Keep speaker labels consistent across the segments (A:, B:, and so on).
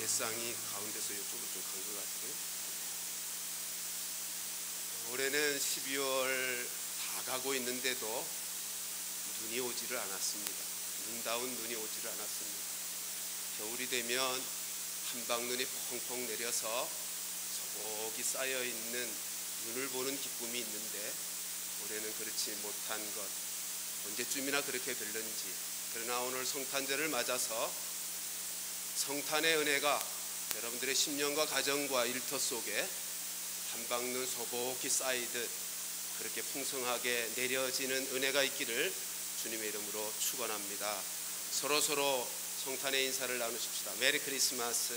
A: 대상이 가운데서 이쪽으로 좀 간 것 같아요. 올해는 12월 다 가고 있는데도 눈이 오지를 않았습니다. 눈다운 눈이 오지를 않았습니다. 겨울이 되면 한방눈이 펑펑 내려서 소복이 쌓여있는 눈을 보는 기쁨이 있는데 올해는 그렇지 못한 것, 언제쯤이나 그렇게 될는지. 그러나 오늘 성탄절을 맞아서 성탄의 은혜가 여러분들의 심령과 가정과 일터 속에 한방눈 소복히 쌓이듯 그렇게 풍성하게 내려지는 은혜가 있기를 주님의 이름으로 축원합니다. 서로서로 성탄의 인사를 나누십시다. 메리 크리스마스.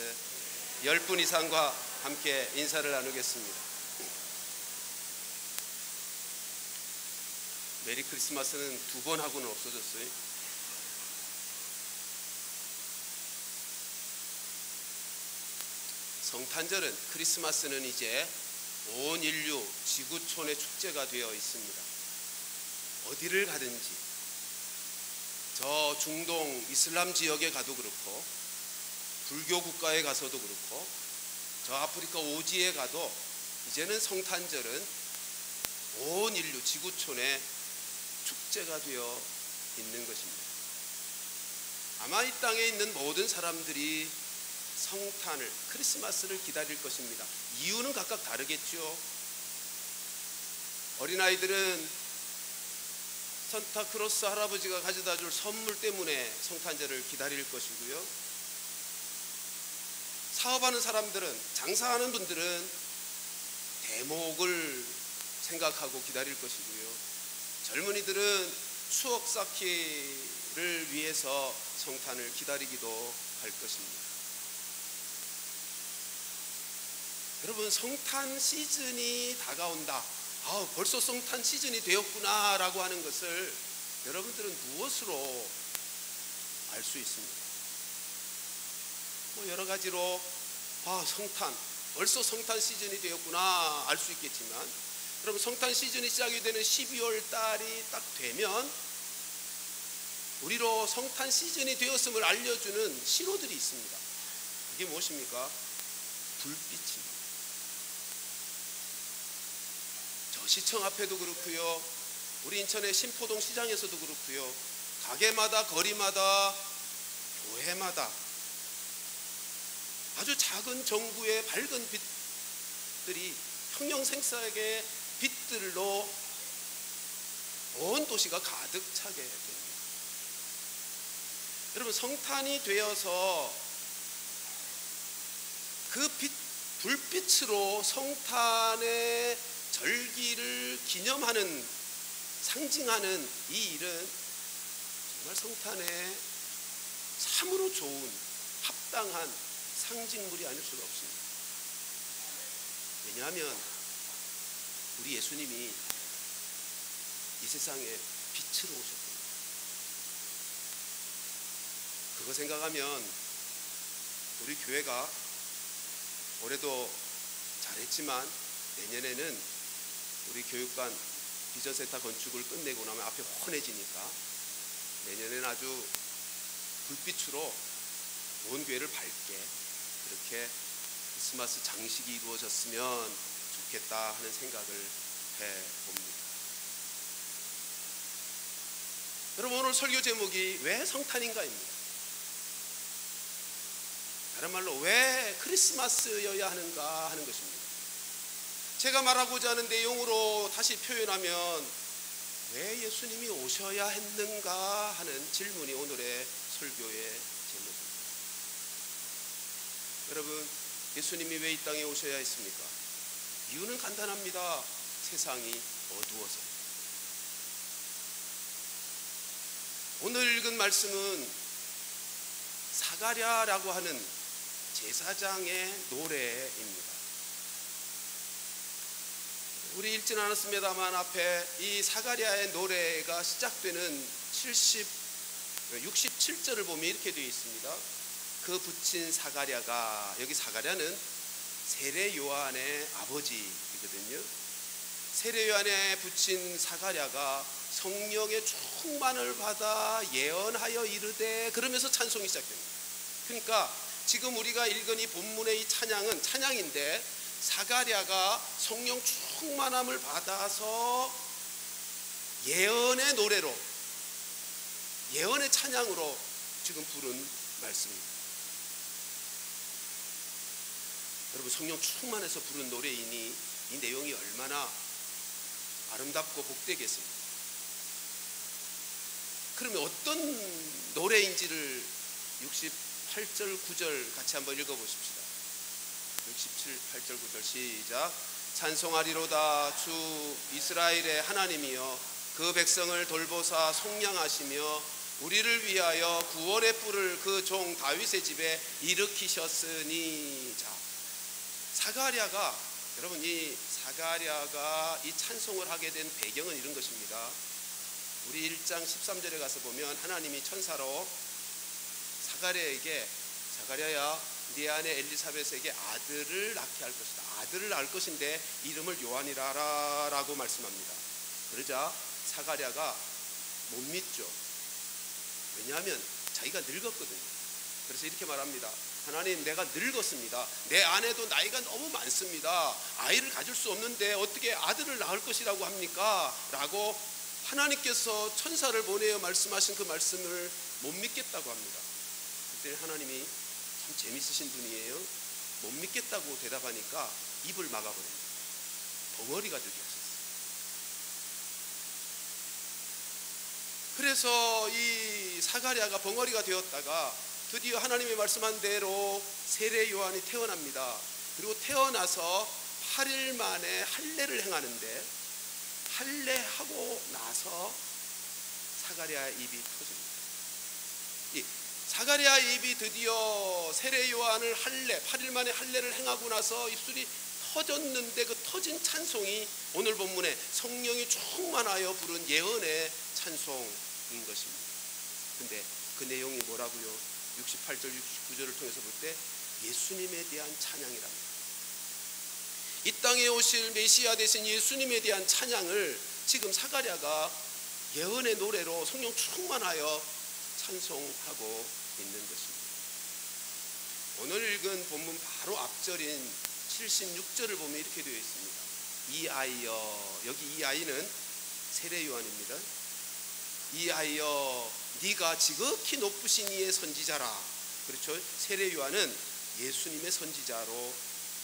A: 10분 이상과 함께 인사를 나누겠습니다. 메리 크리스마스는 2번 하고는 없어졌어요. 성탄절은, 크리스마스는 이제 온 인류 지구촌의 축제가 되어 있습니다. 어디를 가든지, 저 중동 이슬람 지역에 가도 그렇고, 불교 국가에 가서도 그렇고, 저 아프리카 오지에 가도 이제는 성탄절은 온 인류 지구촌의 축제가 되어 있는 것입니다. 아마 이 땅에 있는 모든 사람들이 성탄을, 크리스마스를 기다릴 것입니다. 이유는 각각 다르겠죠. 어린아이들은 산타크로스 할아버지가 가져다 줄 선물 때문에 성탄절을 기다릴 것이고요. 사업하는 사람들은, 장사하는 분들은 대목을 생각하고 기다릴 것이고요. 젊은이들은 추억 쌓기를 위해서 성탄을 기다리기도 할 것입니다. 여러분, 성탄 시즌이 다가온다, 벌써 성탄 시즌이 되었구나 라고 하는 것을 여러분들은 무엇으로 알 수 있습니까? 여러 가지로 성탄, 벌써 성탄 시즌이 되었구나 알 수 있겠지만, 여러분, 성탄 시즌이 시작이 되는 12월 달이 딱 되면 우리로 성탄 시즌이 되었음을 알려주는 신호들이 있습니다. 그게 무엇입니까? 불빛입니다. 저 시청 앞에도 그렇고요, 우리 인천의 신포동 시장에서도 그렇고요, 가게마다, 거리마다, 교회마다 아주 작은 전구의 밝은 빛들이 형형색색의 빛들로 온 도시가 가득 차게 됩니다. 여러분, 성탄이 되어서 그 불빛으로 성탄의 절기를 기념하는, 상징하는 이 일은 정말 성탄에 참으로 좋은, 합당한 상징물이 아닐 수가 없습니다. 왜냐하면 우리 예수님이 이 세상에 빛으로 오셨거든요. 그거 생각하면 우리 교회가 올해도 잘했지만 내년에는 우리 교육관 비전센터 건축을 끝내고 나면 앞에 훤해지니까 내년에는 아주 불빛으로 온 교회를 밝게 그렇게 크리스마스 장식이 이루어졌으면 좋겠다 하는 생각을 해봅니다. 여러분, 오늘 설교 제목이 왜 성탄인가입니다. 다른 말로 왜 크리스마스여야 하는가 하는 것입니다. 제가 말하고자 하는 내용으로 다시 표현하면 왜 예수님이 오셔야 했는가 하는 질문이 오늘의 설교의 제목입니다. 여러분, 예수님이 왜 이 땅에 오셔야 했습니까? 이유는 간단합니다. 세상이 어두워서. 오늘 읽은 말씀은 사가랴라고 하는 제사장의 노래입니다. 우리 읽지는 않았습니다만 앞에 이 사가랴의 노래가 시작되는 67절을 보면 이렇게 되어 있습니다. 그 붙인 사가랴가, 여기 사가랴는 세례 요한의 아버지이거든요. 세례 요한에 붙인 사가랴가 성령의 충만을 받아 예언하여 이르되, 그러면서 찬송이 시작됩니다. 그러니까 지금 우리가 읽은 이 본문의 이 찬양은 찬양인데 사가랴가 성령 충만함을 받아서 예언의 노래로, 예언의 찬양으로 지금 부른 말씀입니다. 여러분, 성령 충만해서 부른 노래이니 이 내용이 얼마나 아름답고 복되겠습니까? 그러면 어떤 노래인지를 68절 9절 같이 한번 읽어보십시다. 67, 8절 9절 시작. 찬송하리로다 주 이스라엘의 하나님이여, 그 백성을 돌보사 속량하시며 우리를 위하여 구원의 뿔을 그 종 다윗의 집에 일으키셨으니. 자, 사가랴가, 여러분, 이 사가랴가 이 찬송을 하게 된 배경은 이런 것입니다. 우리 1장 13절에 가서 보면 하나님이 천사로 사가랴에게, 사가랴야 네 아내 엘리사벳에게 아들을 낳게 할 것이다, 아들을 낳을 것인데 이름을 요한이라 라고 말씀합니다. 그러자 사가랴가 못 믿죠. 왜냐하면 자기가 늙었거든요. 그래서 이렇게 말합니다. 하나님, 내가 늙었습니다. 내 아내도 나이가 너무 많습니다. 아이를 가질 수 없는데 어떻게 아들을 낳을 것이라고 합니까? 라고 하나님께서 천사를 보내어 말씀하신 그 말씀을 못 믿겠다고 합니다. 그때 하나님이 참 재밌으신 분이에요. 못 믿겠다고 대답하니까 입을 막아버립니다. 벙어리가 되게 하셨어요. 그래서 이 사가랴가 벙어리가 되었다가 드디어 하나님이 말씀한 대로 세례 요한이 태어납니다. 그리고 태어나서 8일 만에 할례를 행하는데, 할례하고 나서 사가랴의 입이 터집니다. 이 사가랴의 입이 드디어 세례 요한을 8일 만에 할례를 행하고 나서 입술이 터졌는데, 그 터진 찬송이 오늘 본문에 성령이 충만하여 부른 예언의 찬송인 것입니다. 근데 그 내용이 뭐라고요? 68절 69절을 통해서 볼 때 예수님에 대한 찬양이랍니다. 이 땅에 오실 메시아 되신 예수님에 대한 찬양을 지금 사가랴가 예언의 노래로 성령 충만하여 찬송하고 있는 것입니다. 오늘 읽은 본문 바로 앞절인 76절을 보면 이렇게 되어 있습니다. 이 아이여, 여기 이 아이는 세례 요한입니다. 이 아이여, 네가 지극히 높으신 이의 선지자라. 그렇죠? 세례 요한은 예수님의 선지자로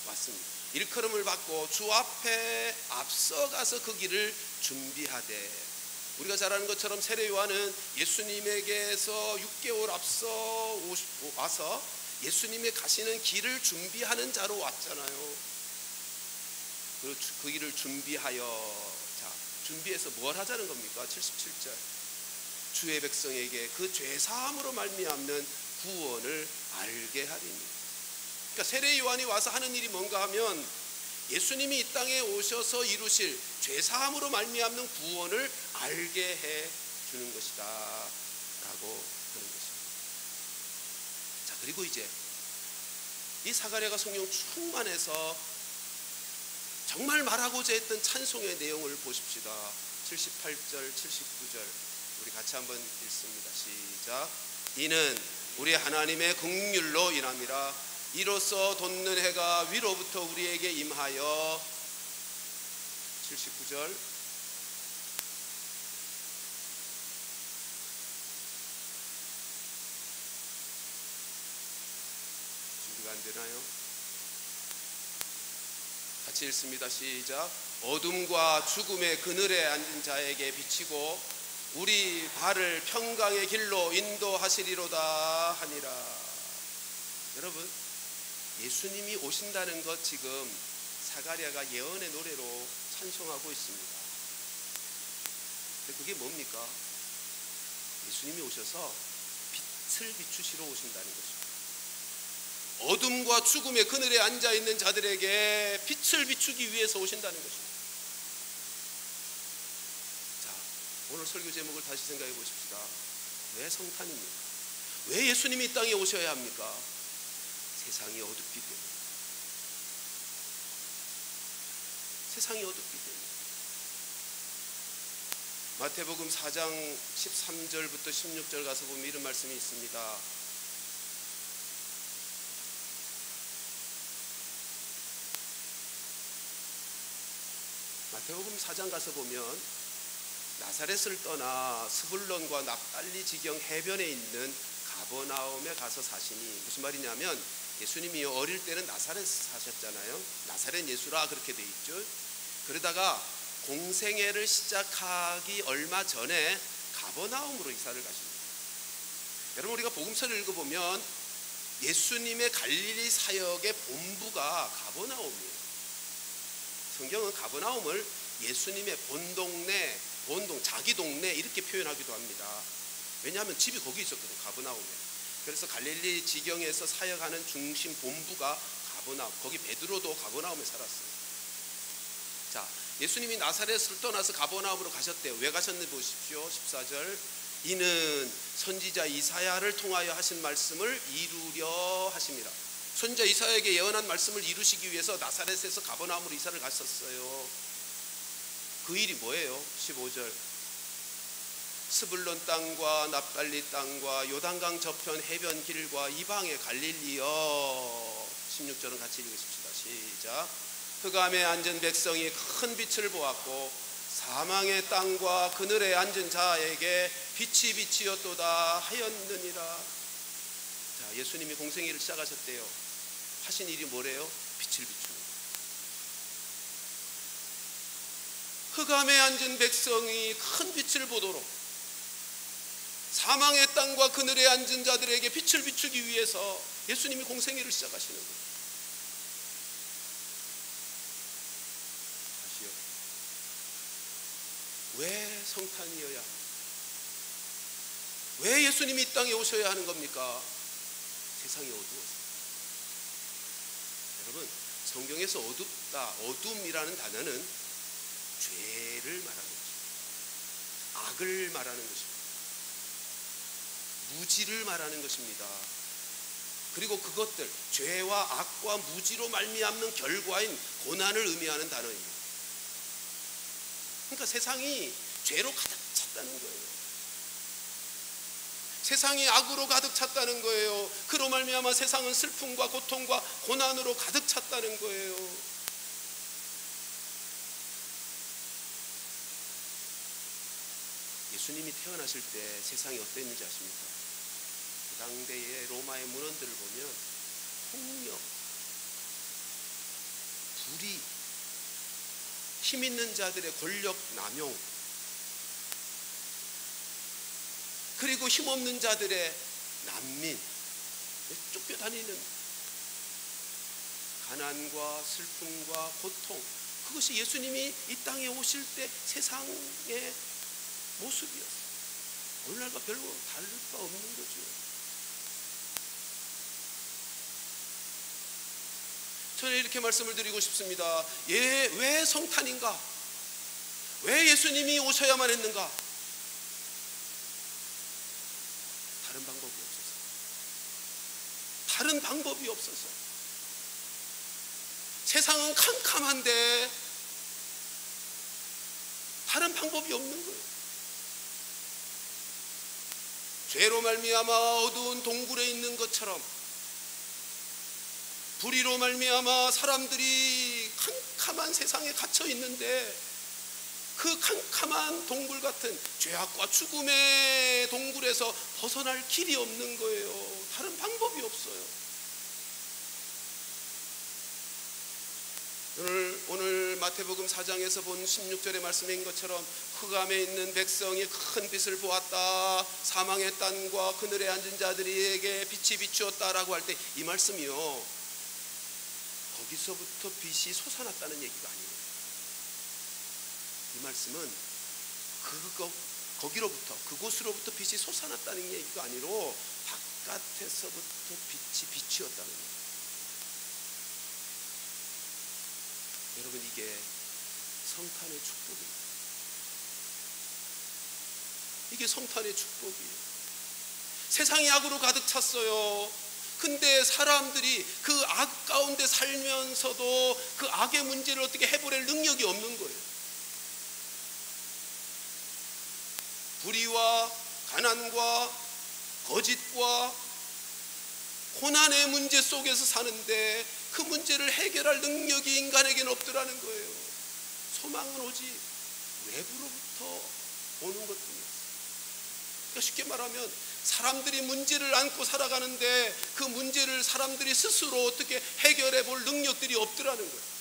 A: 왔습니다. 일컬음을 받고 주 앞에 앞서가서 그 길을 준비하되. 우리가 잘 아는 것처럼 세례 요한은 예수님에게서 6개월 앞서 와서 예수님의 가시는 길을 준비하는 자로 왔잖아요. 그리고 그 길을 준비하여, 자, 준비해서 뭘 하자는 겁니까? 77절. 주의 백성에게 그 죄사함으로 말미암는 구원을 알게 하리니. 그러니까 세례 요한이 와서 하는 일이 뭔가 하면 예수님이 이 땅에 오셔서 이루실 죄사함으로 말미암는 구원을 알게 해 주는 것이다 라고 하는 것입니다. 자, 그리고 이제 이 사가랴가 성령 충만해서 정말 말하고자 했던 찬송의 내용을 보십시다. 78절 79절 우리 같이 한번 읽습니다. 시작. 이는 우리 하나님의 긍휼로 인함이라. 이로써 돋는 해가 위로부터 우리에게 임하여. 79절. 준비가 안 되나요? 같이 읽습니다. 시작. 어둠과 죽음의 그늘에 앉은 자에게 비치고 우리 발을 평강의 길로 인도하시리로다 하니라. 여러분, 예수님이 오신다는 것 지금 사가랴가 예언의 노래로 찬송하고 있습니다. 근데 그게 뭡니까? 예수님이 오셔서 빛을 비추시러 오신다는 것입니다. 어둠과 죽음의 그늘에 앉아있는 자들에게 빛을 비추기 위해서 오신다는 것입니다. 오늘 설교 제목을 다시 생각해 보십시다. 왜 성탄입니까? 왜 예수님이 이 땅에 오셔야 합니까? 세상이 어둡기 때문에. 세상이 어둡기 때문에. 마태복음 4장 13절부터 16절 가서 보면 이런 말씀이 있습니다. 마태복음 4장 가서 보면 나사렛을 떠나 스불론과 납달리 지경 해변에 있는 가버나움에 가서 사시니, 무슨 말이냐면 예수님이 어릴 때는 나사렛에서 사셨잖아요. 나사렛 예수라 그렇게 돼 있죠. 그러다가 공생애를 시작하기 얼마 전에 가버나움으로 이사를 가십니다. 여러분, 우리가 복음서를 읽어보면 예수님의 갈릴리 사역의 본부가 가버나움이에요. 성경은 가버나움을 예수님의 본동네, 자기 동네 이렇게 표현하기도 합니다. 왜냐하면 집이 거기 있었거든요, 가버나움에. 그래서 갈릴리 지경에서 사역하는 중심 본부가 가버나움, 거기 베드로도 가버나움에 살았어요. 자, 예수님이 나사렛을 떠나서 가버나움으로 가셨대요. 왜 가셨는지 보십시오. 14절, 이는 선지자 이사야를 통하여 하신 말씀을 이루려 하심이라. 선지자 이사야에게 예언한 말씀을 이루시기 위해서 나사렛에서 가버나움으로 이사를 갔었어요. 그 일이 뭐예요? 15절, 스불론 땅과 납달리 땅과 요단강 저편 해변 길과 이방의 갈릴리여. 16절은 같이 읽으십시다. 시작. 흑암에 앉은 백성이 큰 빛을 보았고 사망의 땅과 그늘에 앉은 자에게 빛이 빛이었도다 하였느니라. 자, 예수님이 공생애를 시작하셨대요. 하신 일이 뭐래요? 빛을 비추는. 흑암에 앉은 백성이 큰 빛을 보도록 사망의 땅과 그늘에 앉은 자들에게 빛을 비추기 위해서 예수님이 공생애를 시작하시는 거예요. 다시요. 왜 성탄이어야 합니까? 왜 예수님이 이 땅에 오셔야 하는 겁니까? 세상이 어두워서. 여러분, 성경에서 어둡다, 어둠이라는 단어는 죄를 말하는 것입니다. 악을 말하는 것입니다. 무지를 말하는 것입니다. 그리고 그것들, 죄와 악과 무지로 말미암는 결과인 고난을 의미하는 단어입니다. 그러니까 세상이 죄로 가득 찼다는 거예요. 세상이 악으로 가득 찼다는 거예요. 그로 말미암아 세상은 슬픔과 고통과 고난으로 가득 찼다는 거예요. 예수님이 태어나실 때 세상이 어땠는지 아십니까? 그 당대의 로마의 문헌들을 보면 폭력, 불의, 힘 있는 자들의 권력 남용, 그리고 힘없는 자들의 난민, 쫓겨다니는 가난과 슬픔과 고통, 그것이 예수님이 이 땅에 오실 때 세상의 모습이었어요. 오늘날과 별로 다를 바 없는 거죠. 저는 이렇게 말씀을 드리고 싶습니다. 왜 성탄인가? 왜 예수님이 오셔야만 했는가? 다른 방법이 없어서. 다른 방법이 없어서. 세상은 캄캄한데 다른 방법이 없는 거예요. 죄로 말미암아 어두운 동굴에 있는 것처럼, 불의로 말미암아 사람들이 캄캄한 세상에 갇혀 있는데 그 캄캄한 동굴 같은 죄악과 죽음의 동굴에서 벗어날 길이 없는 거예요. 다른 방법이 없어요. 오늘 마태복음 4장에서 본 16절의 말씀인 것처럼 흑암에 있는 백성이 큰 빛을 보았다, 사망의 땅과 그늘에 앉은 자들에게 빛이 비추었다라고 할 때 이 말씀이요, 거기서부터 빛이 솟아났다는 얘기가 아니에요. 이 말씀은 거기로부터, 그곳으로부터 빛이 솟아났다는 얘기가 아니로 바깥에서부터 빛이 비추었다는 얘기예요. 여러분, 이게 성탄의 축복입니다. 이게 성탄의 축복이에요. 세상이 악으로 가득 찼어요. 근데 사람들이 그 악 가운데 살면서도 그 악의 문제를 어떻게 해결할 능력이 없는 거예요. 불의와 가난과 거짓과 고난의 문제 속에서 사는데 그 문제를 해결할 능력이 인간에게는 없더라는 거예요. 소망은 오직 외부로부터 오는 것뿐이었어요. 그러니까 쉽게 말하면 사람들이 문제를 안고 살아가는데 그 문제를 사람들이 스스로 어떻게 해결해 볼 능력들이 없더라는 거예요.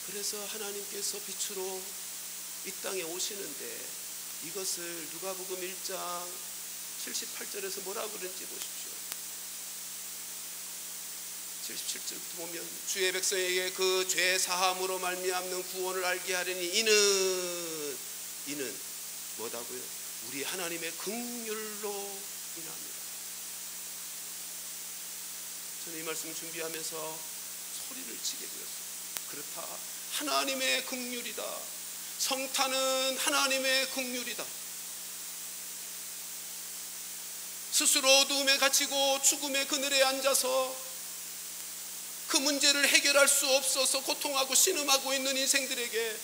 A: 그래서 하나님께서 빛으로 이 땅에 오시는데 이것을 누가복음 1장 78절에서 뭐라고 그런지 보십시오. 77절부터 보면 주의 백성에게 그 죄 사함으로 말미암는 구원을 알게 하려니 이는 뭐다고요? 우리 하나님의 긍휼로 인합니다. 저는 이 말씀을 준비하면서 소리를 치게 되었습니다. 그렇다, 하나님의 긍휼이다. 성탄은 하나님의 긍휼이다. 스스로 어두움에 갇히고 죽음의 그늘에 앉아서 그 문제를 해결할 수 없어서 고통하고 신음하고 있는 인생들에게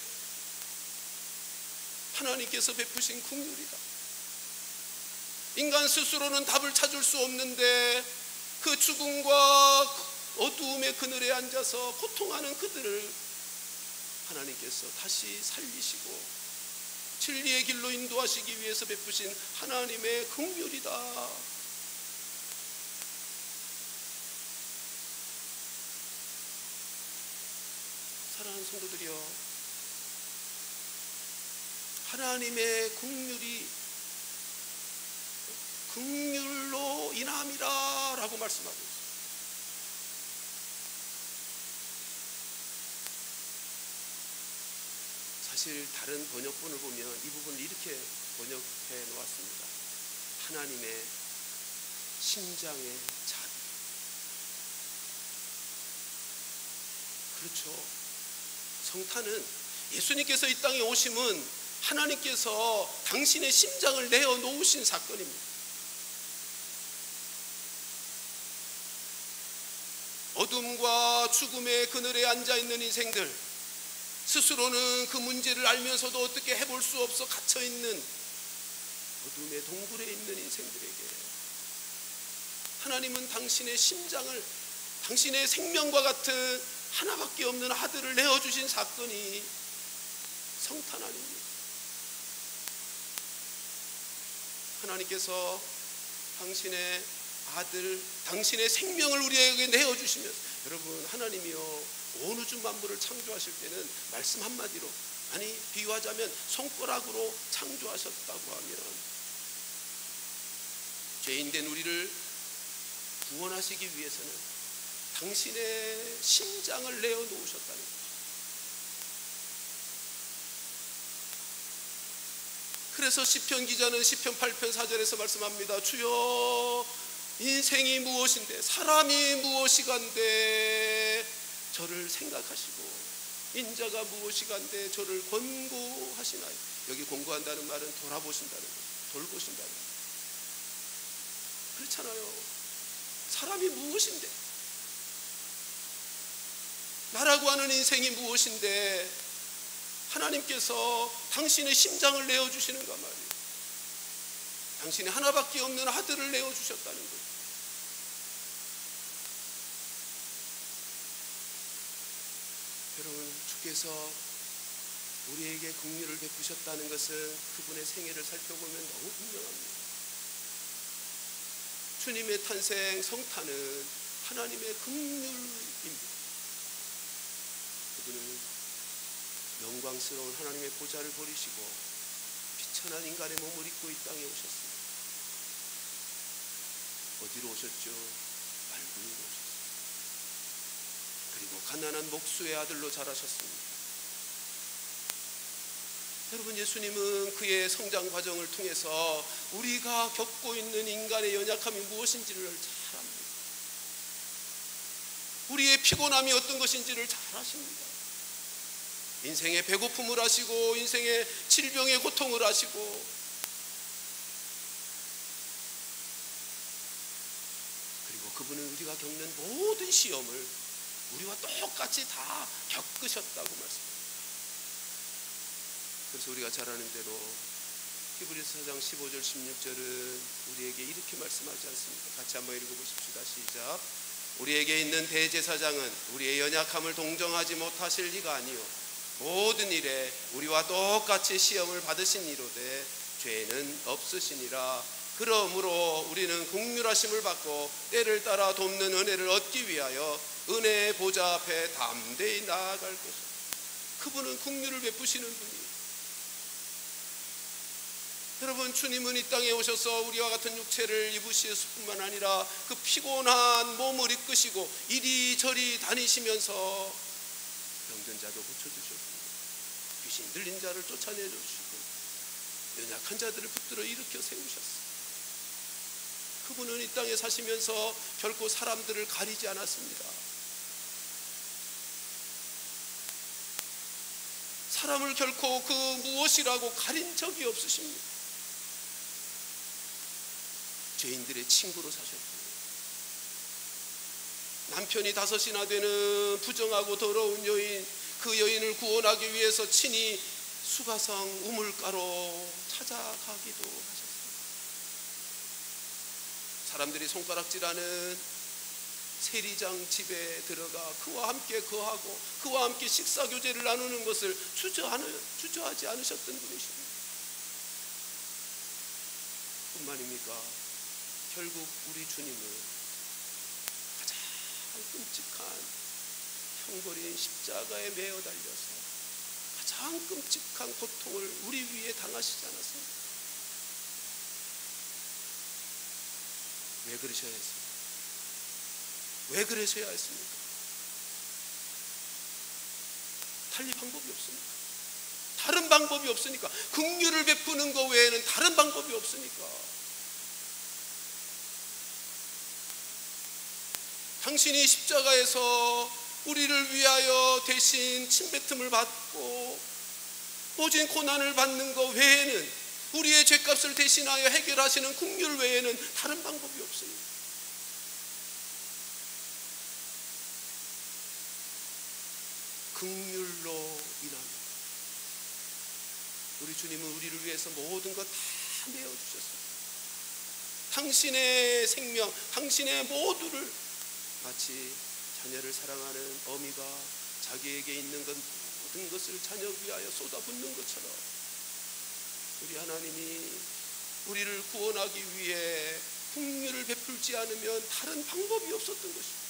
A: 하나님께서 베푸신 긍휼이다. 인간 스스로는 답을 찾을 수 없는데 그 죽음과 어두움의 그늘에 앉아서 고통하는 그들을 하나님께서 다시 살리시고 진리의 길로 인도하시기 위해서 베푸신 하나님의 긍휼이다. 사랑하는 성도들이여, 하나님의 긍휼로 인함이라 라고 말씀하고 있습니다. 사실 다른 번역본을 보면 이 부분을 이렇게 번역해 놓았습니다. 하나님의 심장의 자비. 그렇죠. 성탄은 예수님께서 이 땅에 오심은 하나님께서 당신의 심장을 내어 놓으신 사건입니다. 어둠과 죽음의 그늘에 앉아있는 인생들, 스스로는 그 문제를 알면서도 어떻게 해볼 수 없어 갇혀있는 어둠의 동굴에 있는 인생들에게 하나님은 당신의 심장을, 당신의 생명과 같은 하나밖에 없는 아들을 내어주신 사건이 성탄 아닙니까? 하나님께서 당신의 아들, 당신의 생명을 우리에게 내어주시면서, 여러분, 하나님이요 온 우주 만물을 창조하실 때는 말씀 한마디로, 아니 비유하자면 손가락으로 창조하셨다고 하면 죄인된 우리를 구원하시기 위해서는 당신의 심장을 내어 놓으셨다는 거죠. 그래서 시편 기자는 시편 8편 4절에서 말씀합니다. 주여, 인생이 무엇인데, 사람이 무엇이간데 저를 생각하시고 인자가 무엇이간데 저를 권고하시나요. 여기 권고한다는 말은 돌아보신다는 거죠. 돌보신다는 거죠. 그렇잖아요. 사람이 무엇인데, 나라고 하는 인생이 무엇인데 하나님께서 당신의 심장을 내어주시는가 말이에요. 당신이 하나밖에 없는 아들을 내어주셨다는 거예요. 여러분, 주께서 우리에게 긍휼을 베푸셨다는 것은 그분의 생애를 살펴보면 너무 분명합니다. 주님의 탄생, 성탄은 하나님의 긍휼입니다. 그분은 영광스러운 하나님의 보좌를 버리시고 비천한 인간의 몸을 입고 이 땅에 오셨습니다. 어디로 오셨죠? 말구유로 오셨습니다. 그리고 가난한 목수의 아들로 자라셨습니다. 여러분, 예수님은 그의 성장 과정을 통해서 우리가 겪고 있는 인간의 연약함이 무엇인지를 잘 압니다. 우리의 피곤함이 어떤 것인지를 잘 아십니다. 인생의 배고픔을 아시고 인생의 질병의 고통을 아시고, 그리고 그분은 우리가 겪는 모든 시험을 우리와 똑같이 다 겪으셨다고 말씀합니다. 그래서 우리가 잘 아는 대로 히브리서 4장 15절 16절은 우리에게 이렇게 말씀하지 않습니까? 같이 한번 읽어보십시다. 시작. 우리에게 있는 대제사장은 우리의 연약함을 동정하지 못하실 리가 아니요 모든 일에 우리와 똑같이 시험을 받으신 이로되 죄는 없으시니라. 그러므로 우리는 긍휼하심을 받고 때를 따라 돕는 은혜를 얻기 위하여 은혜의 보좌 앞에 담대히 나아갈 것이다. 그분은 긍휼을 베푸시는 분이에요. 여러분, 주님은 이 땅에 오셔서 우리와 같은 육체를 입으실 뿐만 아니라 그 피곤한 몸을 이끄시고 이리저리 다니시면서 병든 자도 고쳐주셨고 귀신 들린 자를 쫓아내주시고 연약한 자들을 붙들어 일으켜 세우셨어요. 그분은 이 땅에 사시면서 결코 사람들을 가리지 않았습니다. 사람을 결코 그 무엇이라고 가린 적이 없으십니다. 죄인들의 친구로 사셨고 남편이 5이나 되는 부정하고 더러운 여인, 그 여인을 구원하기 위해서 친히 수가성 우물가로 찾아가기도 하셨습니다. 사람들이 손가락질하는 세리장 집에 들어가 그와 함께 거하고 그와 함께 식사교제를 나누는 것을 주저하지 않으셨던 분이십니다. 뿐만입니까? 결국 우리 주님은 가장 끔찍한 형벌인 십자가에 매어 달려서 가장 끔찍한 고통을 우리 위에 당하시지 않았습니까? 왜 그러셔야 했습니까? 왜 그러셔야 했습니까? 달리 방법이 없습니까? 다른 방법이 없으니까. 긍휼을 베푸는 것 외에는 다른 방법이 없으니까. 당신이 십자가에서 우리를 위하여 대신 침뱉음을 받고 모진 고난을 받는 것 외에는, 우리의 죄값을 대신하여 해결하시는 긍휼 외에는 다른 방법이 없습니다. 긍휼로 인합니다. 우리 주님은 우리를 위해서 모든 것 다 내어주셨습니다. 당신의 생명, 당신의 모두를 마치 자녀를 사랑하는 어미가 자기에게 있는 것 모든 것을 자녀 위하여 쏟아붓는 것처럼 우리 하나님이 우리를 구원하기 위해 긍휼을 베풀지 않으면 다른 방법이 없었던 것입니다.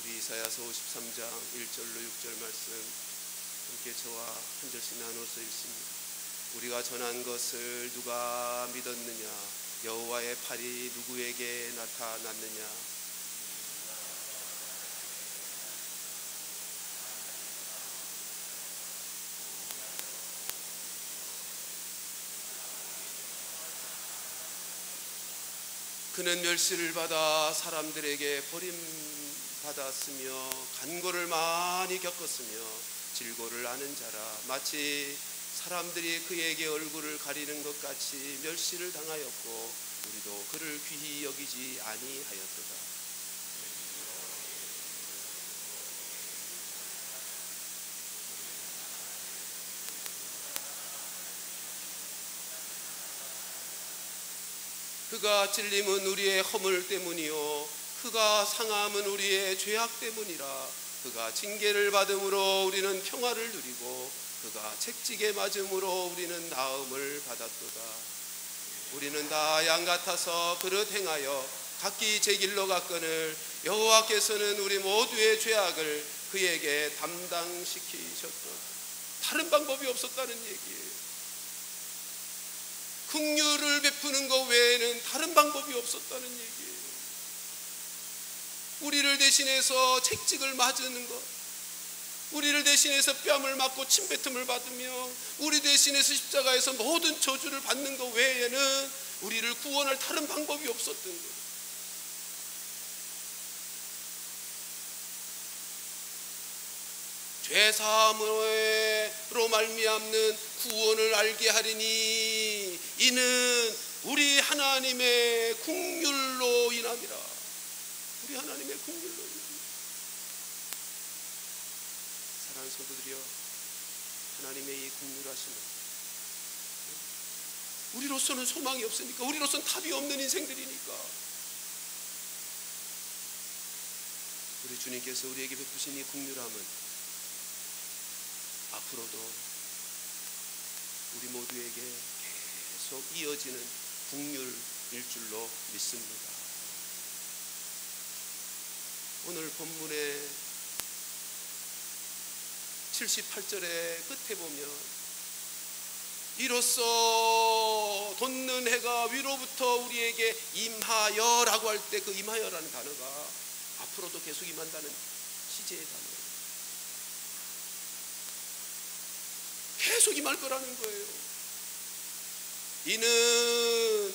A: 우리 이사야서 53장 1절로 6절 말씀 함께 저와 한 절씩 나눠서 읽습니다. 우리가 전한 것을 누가 믿었느냐? 여호와의 팔이 누구에게 나타났느냐? 그는 멸시를 받아 사람들에게 버림받았으며 간고를 많이 겪었으며 질고를 아는 자라. 마치 사람들이 그에게 얼굴을 가리는 것 같이 멸시를 당하였고 우리도 그를 귀히 여기지 아니하였도다. 그가 찔림은 우리의 허물 때문이요 그가 상함은 우리의 죄악 때문이라. 그가 징계를 받음으로 우리는 평화를 누리고 그가 채찍에 맞음으로 우리는 나음을 받았도다. 우리는 다 양 같아서 그릇 행하여 각기 제 길로 갔거늘 여호와께서는 우리 모두의 죄악을 그에게 담당시키셨도다. 다른 방법이 없었다는 얘기예요. 긍휼을 베푸는 것 외에는 다른 방법이 없었다는 얘기예요. 우리를 대신해서 채찍을 맞는 것, 우리를 대신해서 뺨을 맞고 침뱉음을 받으며 우리 대신해서 십자가에서 모든 저주를 받는 것 외에는 우리를 구원할 다른 방법이 없었던 거예요. 죄사함으로 말미암는 구원을 알게 하리니 이는 우리 하나님의 긍휼로 인함이라. 우리 하나님의 긍휼로 인함이라. 사랑하는 성도들이여, 하나님의 이 긍휼하심은 우리로서는 소망이 없으니까, 우리로서는 답이 없는 인생들이니까. 우리 주님께서 우리에게 베푸신 이 긍휼함은 앞으로도 우리 모두에게 계속 이어지는 긍휼일 줄로 믿습니다. 오늘 본문의 78절의 끝에 보면 이로써 돋는 해가 위로부터 우리에게 임하여라고 할 때 그 임하여라는 단어가 앞으로도 계속 임한다는 시제의 단어예요. 계속 임할 거라는 거예요. 이는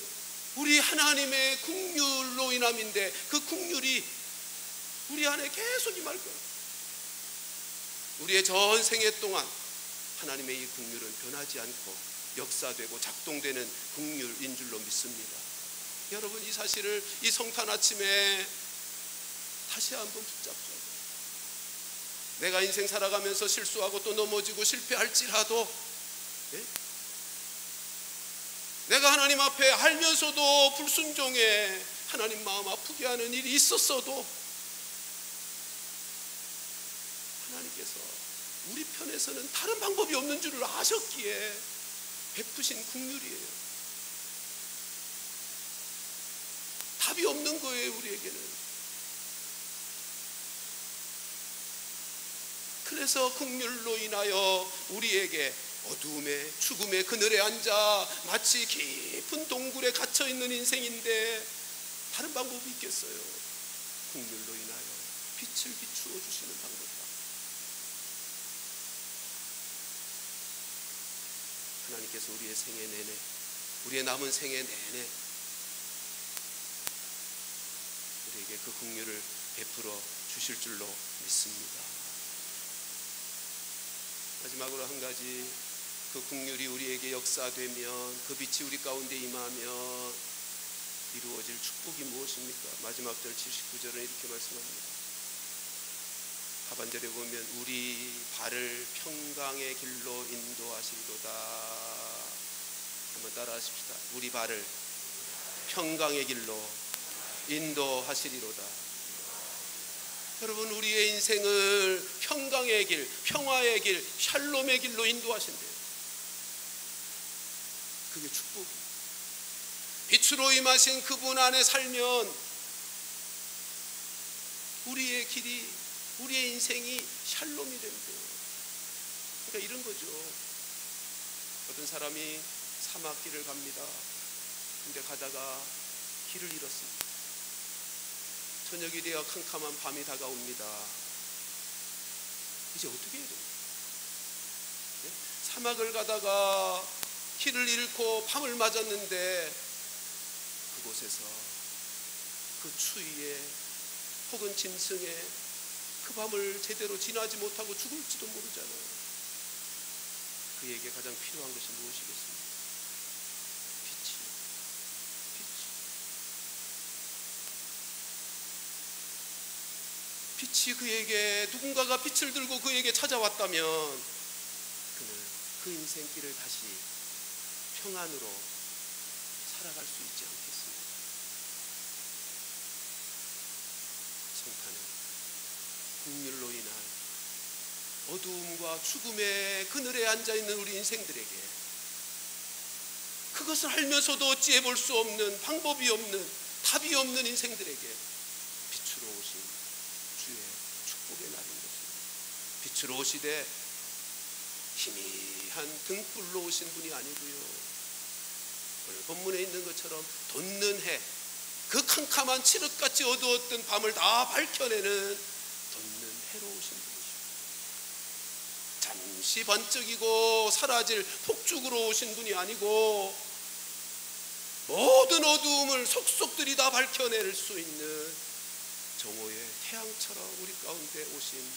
A: 우리 하나님의 긍휼로 인함인데 그 긍휼이 우리 안에 계속 임할 거예요. 우리의 전 생애 동안 하나님의 이 긍휼은 변하지 않고 역사되고 작동되는 긍휼인 줄로 믿습니다. 여러분, 이 사실을 이 성탄 아침에 다시 한번 붙잡죠. 내가 인생 살아가면서 실수하고 또 넘어지고 실패할지라도, 내가 하나님 앞에 알면서도 불순종해 하나님 마음 아프게 하는 일이 있었어도 하나님께서 우리 편에서는 다른 방법이 없는 줄을 아셨기에 베푸신 긍휼이에요. 답이 없는 거예요, 우리에게는. 그래서 긍휼로 인하여 우리에게 어두움의 죽음의 그늘에 앉아 마치 깊은 동굴에 갇혀있는 인생인데 다른 방법이 있겠어요? 긍휼로 인하여 빛을 비추어 주시는 방법. 하나님께서 우리의 생애 내내, 우리의 남은 생애 내내 우리에게 그 긍휼을 베풀어 주실 줄로 믿습니다. 마지막으로 한 가지, 그 긍휼이 우리에게 역사되면, 그 빛이 우리 가운데 임하면 이루어질 축복이 무엇입니까? 마지막 절 79절은 이렇게 말씀합니다. 하반절에 보면 우리 발을 평강의 길로 인도하시리로다. 한번 따라하십시다. 우리 발을 평강의 길로 인도하시리로다. 여러분, 우리의 인생을 평강의 길, 평화의 길, 샬롬의 길로 인도하신대요. 그게 축복이에요. 빛으로 임하신 그분 안에 살면 우리의 길이, 우리의 인생이 샬롬이 된대요. 그러니까 이런 거죠. 어떤 사람이 사막길을 갑니다. 근데 가다가 길을 잃었습니다. 저녁이 되어 캄캄한 밤이 다가옵니다. 이제 어떻게 해야 됩니까? 사막을 가다가 길을 잃고 밤을 맞았는데 그곳에서 그 추위에 혹은 짐승에 그 밤을 제대로 지나지 못하고 죽을지도 모르잖아요. 그에게 가장 필요한 것이 무엇이겠습니까? 빛이 그에게, 누군가가 빛을 들고 그에게 찾아왔다면 그는 그 인생길을 다시 평안으로 살아갈 수 있지 않겠습니까? 성탄은 긍휼로 인한 어두움과 죽음의 그늘에 앉아있는 우리 인생들에게, 그것을 알면서도 어찌해 볼 수 없는, 방법이 없는, 답이 없는 인생들에게 빛으로 오신 주의 축복의 날인 것입니다. 빛으로 오시되 희미한 등불로 오신 분이 아니고요, 오늘 본문에 있는 것처럼 돋는 해, 그 캄캄한 칠흑같이 어두웠던 밤을 다 밝혀내는 돋는 해로 오신 분이십니다. 잠시 번쩍이고 사라질 폭죽으로 오신 분이 아니고 모든 어두움을 속속들이 다 밝혀낼 수 있는 정오의 태양처럼 우리 가운데 오신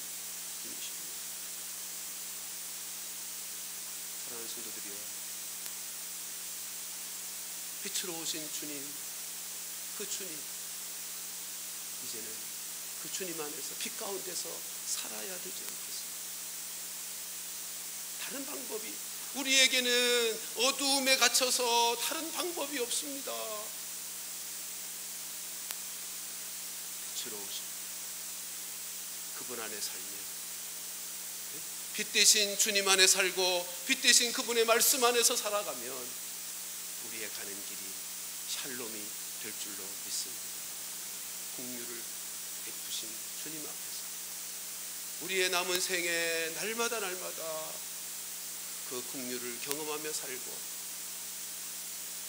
A: 분이십니다. 사랑하는 성도들이여, 빛으로 오신 주님, 그 주님, 이제는 그 주님 안에서, 빛 가운데서 살아야 되지 않겠습니까? 다른 방법이 우리에게는 어두움에 갇혀서 다른 방법이 없습니다. 빛으로 오신 그분 안에 살면, 빛 대신 주님 안에 살고 빛 대신 그분의 말씀 안에서 살아가면 우리의 가는 길이 샬롬이 될 줄로 믿습니다. 긍휼을 베푸신 주님 앞에서 우리의 남은 생에 날마다 그 긍휼을 경험하며 살고,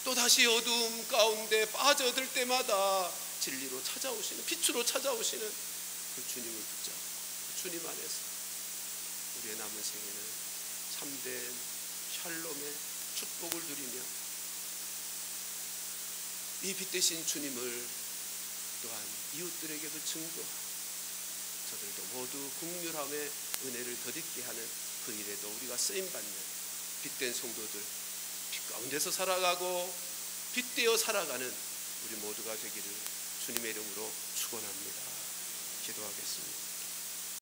A: 또다시 어두움 가운데 빠져들 때마다 진리로 찾아오시는, 빛으로 찾아오시는 그 주님을 붙잡고 그 주님 안에서 우리의 남은 생에는 참된 샬롬의 축복을 누리며 이 빛 대신 주님을 또한 이웃들에게도 증거하고 저들도 모두 긍휼함의 은혜를 덧입게 하는 그 일에도 우리가 쓰임받는 빛된 성도들, 빛 가운데서 살아가고 빛되어 살아가는 우리 모두가 되기를 주님의 이름으로 축원합니다. 기도하겠습니다.